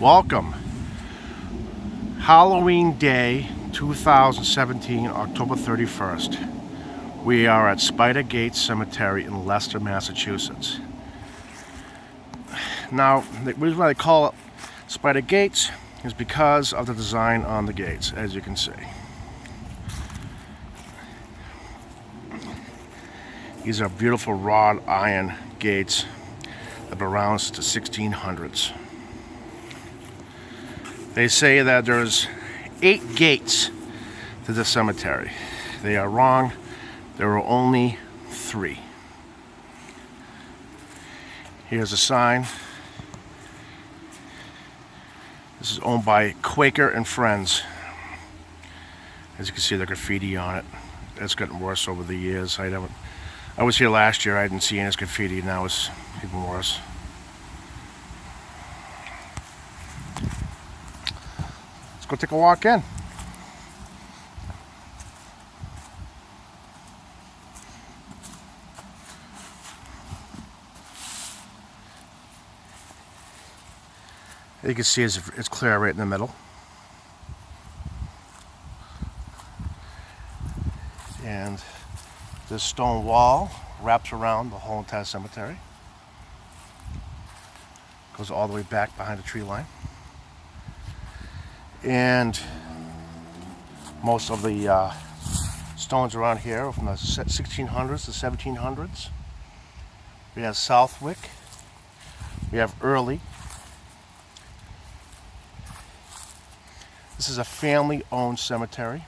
Welcome. Halloween Day 2017, October 31st. We are at Spider Gates Cemetery in Leicester, Massachusetts. Now, the reason why they call it Spider Gates is because of the design on the gates, as you can see. These are beautiful wrought iron gates that have been around since the 1600s. They say that there's 8 gates to the cemetery. They are wrong. There are only 3. Here's a sign. This is owned by Quaker and Friends. As you can see, the graffiti on it. It's gotten worse over the years. I was here last year. I didn't see any graffiti. Now it's even worse. Let's go take a walk in. You can see it's clear right in the middle. And this stone wall wraps around the whole entire cemetery. Goes all the way back behind the tree line. And most of the stones around here are from the 1600s to 1700s. We have Southwick. We have Early. This is a family-owned cemetery.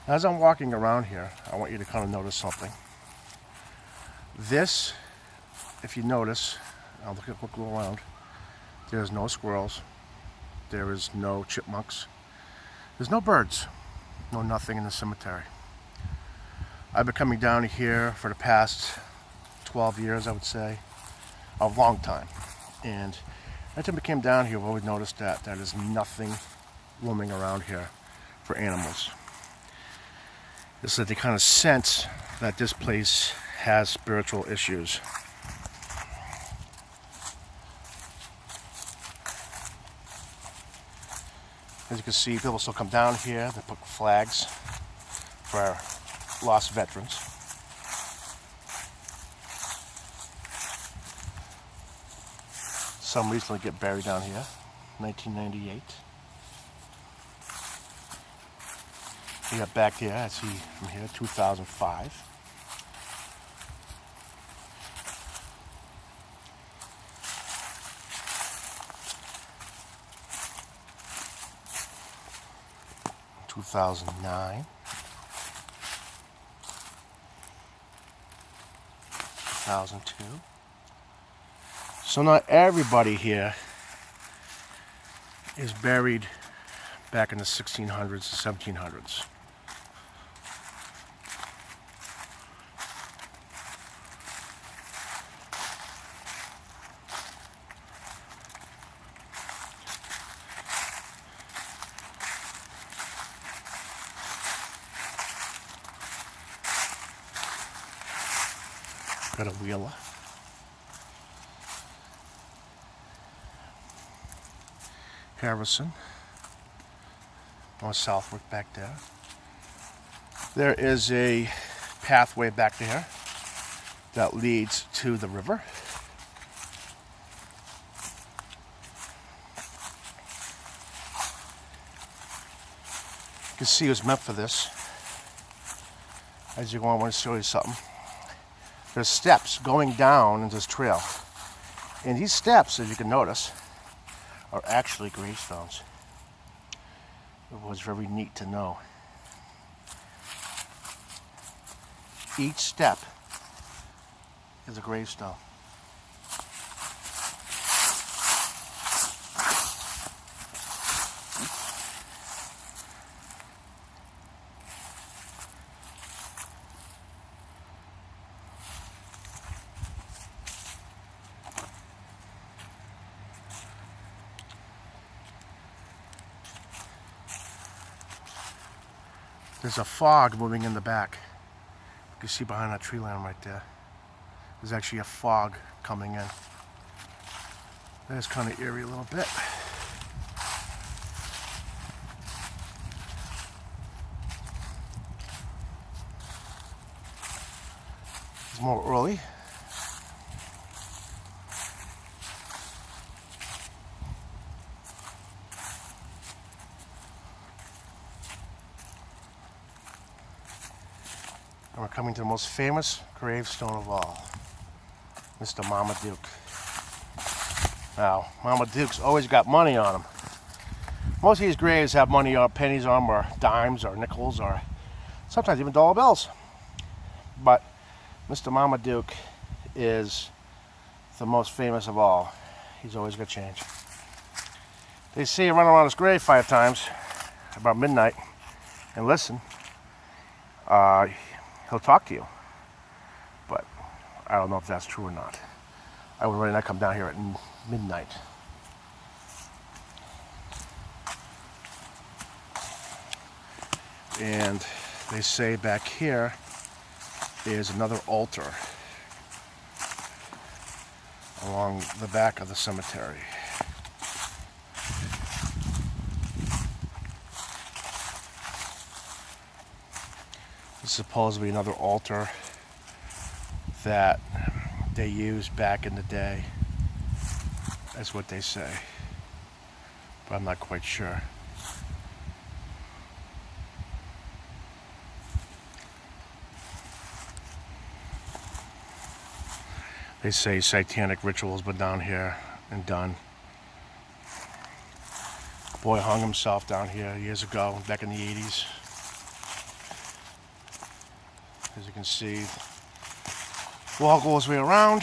As I'm walking around here, I want you to kind of notice something. This, if you notice, I'll look around. There's no squirrels. There is no chipmunks. There's no birds. No nothing in the cemetery. I've been coming down here for the past 12 years, I would say. A long time. And every time I came down here, I've always noticed that there's nothing roaming around here for animals. This is that they kind of sense that this place has spiritual issues. As you can see, people still come down here. They put flags for our lost veterans. Some recently get buried down here, 1998. We got back here, I see from here, 2005. (2009). 2002. So not everybody here is buried back in the 1600s to 1700s. Got a wheeler. Harrison. Or Southwick back there. There is a pathway back there that leads to the river. You can see it was meant for this. As you go on, I want to show you something. There's steps going down into this trail. And these steps, as you can notice, are actually gravestones. It was very neat to know. Each step is a gravestone. There's a fog moving in the back. You can see behind that tree line right there. There's actually a fog coming in. That's kind of eerie a little bit. It's more early. And we're coming to the most famous gravestone of all, Mr. Marmaduke. Now, Marmaduke's always got money on him. Most of these graves have money or pennies on them, or dimes, or nickels, or sometimes even dollar bills. But Mr. Marmaduke is the most famous of all. He's always got change. They see him run around his grave 5 times about midnight and listen. He'll talk to you, but I don't know if that's true or not. I would rather not come down here at midnight. And they say back here is another altar along the back of the cemetery. It's supposed to be another altar that they used back in the day. That's what they say, but I'm not quite sure. They say satanic rituals been down here and done. A boy hung himself down here years ago, back in the 80s. As you can see, wall goes way around.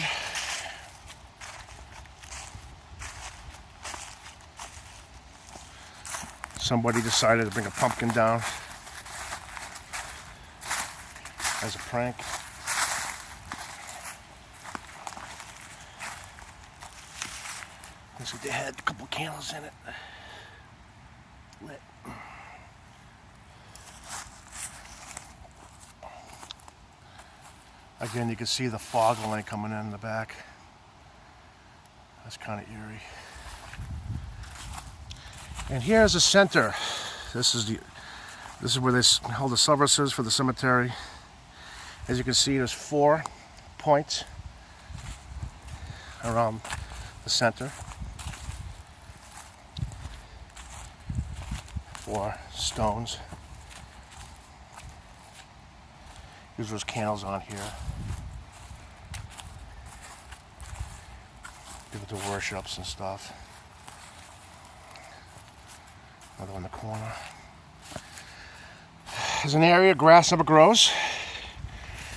Somebody decided to bring a pumpkin down as a prank. Looks like they had a couple candles in it lit. Again, you can see the fog line coming in the back. That's kind of eerie. And here's the center. This is where they hold the services for the cemetery. As you can see, there's 4 points around the center. 4 stones. Here's those candles on here. People do worships and stuff. Another one in the corner. There's an area grass never grows.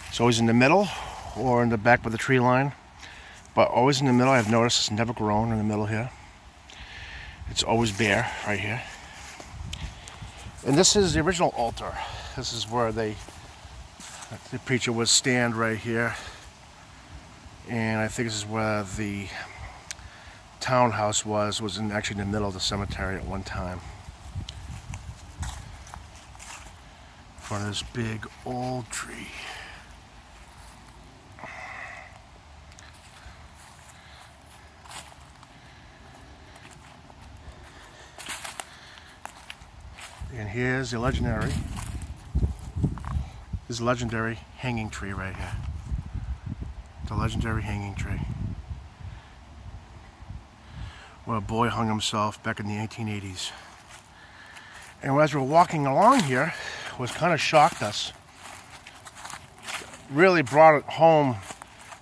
It's always in the middle or in the back by the tree line. But always in the middle. I've noticed it's never grown in the middle here. It's always bare right here. And this is the original altar. This is where the preacher would stand right here. And I think this is where the townhouse was actually in the middle of the cemetery at one time. In front of this big old tree. And here's the legendary hanging tree right here. The legendary hanging tree. Where a boy hung himself back in the 1880s. And as we were walking along here, what kind of shocked us, really brought it home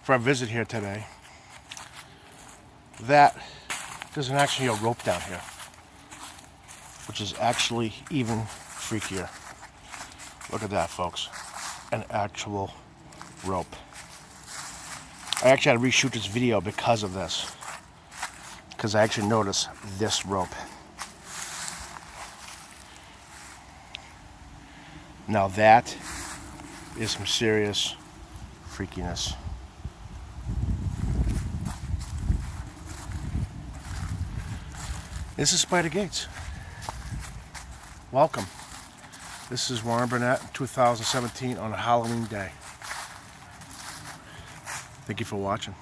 for our visit here today, that there's actually a rope down here, which is actually even freakier. Look at that, folks. An actual rope. I actually had to reshoot this video because of this. Because I actually noticed this rope. Now that is some serious freakiness. This is Spider Gates. Welcome. This is Warren Burnett in 2017 on a Halloween day. Thank you for watching.